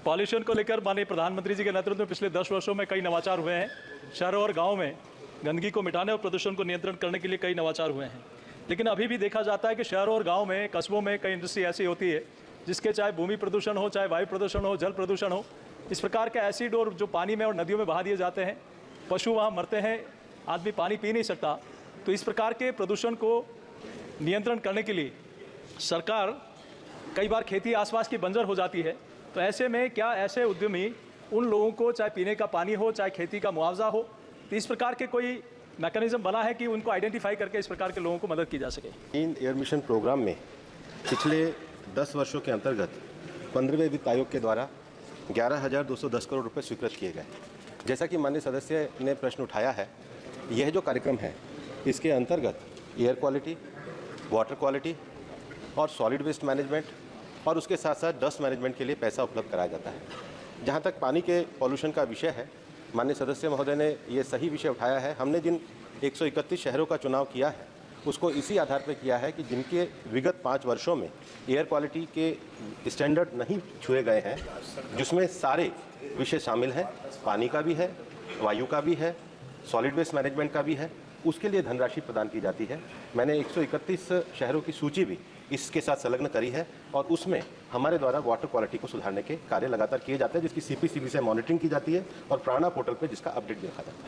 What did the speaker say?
Pollution को लेकर माननीय प्रधानमंत्री जी के नेतृत्व में पिछले 10 वर्षों में कई नवाचार हुए हैं। शहरों और गाँव में गंदगी को मिटाने और प्रदूषण को नियंत्रण करने के लिए कई नवाचार हुए हैं। लेकिन अभी भी देखा जाता है कि शहरों और गाँव में, कस्बों में कई इंडस्ट्री ऐसी होती है जिसके चाहे भूमि प्रदूषण हो, चाहे वायु प्रदूषण हो, जल प्रदूषण हो, इस प्रकार के एसिड और जो पानी में और नदियों में बहा दिए जाते हैं, पशु वहाँ मरते हैं, आदमी पानी पी नहीं सकता। तो इस प्रकार के प्रदूषण को नियंत्रण करने के लिए सरकार कई बार खेती आसपास की बंजर हो जाती है। तो ऐसे में क्या ऐसे उद्यमी उन लोगों को, चाहे पीने का पानी हो, चाहे खेती का मुआवजा हो, तो इस प्रकार के कोई मैकेनिज्म बना है कि उनको आइडेंटिफाई करके इस प्रकार के लोगों को मदद की जा सके? इन एयर मिशन प्रोग्राम में पिछले 10 वर्षों के अंतर्गत 15वें वित्त आयोग के द्वारा 11,210 करोड़ रुपए स्वीकृत किए गए। जैसा कि माननीय सदस्य ने प्रश्न उठाया है, यह जो कार्यक्रम है इसके अंतर्गत एयर क्वालिटी, वाटर क्वालिटी और सॉलिड वेस्ट मैनेजमेंट और उसके साथ साथ डस्ट मैनेजमेंट के लिए पैसा उपलब्ध कराया जाता है। जहाँ तक पानी के पॉल्यूशन का विषय है, माननीय सदस्य महोदय ने ये सही विषय उठाया है। हमने जिन 131 शहरों का चुनाव किया है उसको इसी आधार पर किया है कि जिनके विगत 5 वर्षों में एयर क्वालिटी के स्टैंडर्ड नहीं छुए गए हैं, जिसमें सारे विषय शामिल हैं, पानी का भी है, वायु का भी है, सॉलिड वेस्ट मैनेजमेंट का भी है, उसके लिए धनराशि प्रदान की जाती है। मैंने 131 शहरों की सूची भी इसके साथ संलग्न करी है और उसमें हमारे द्वारा वाटर क्वालिटी को सुधारने के कार्य लगातार किए जाते हैं, जिसकी CPCB से मॉनिटरिंग की जाती है और प्राणा पोर्टल पर जिसका अपडेट भी रखा जाता है।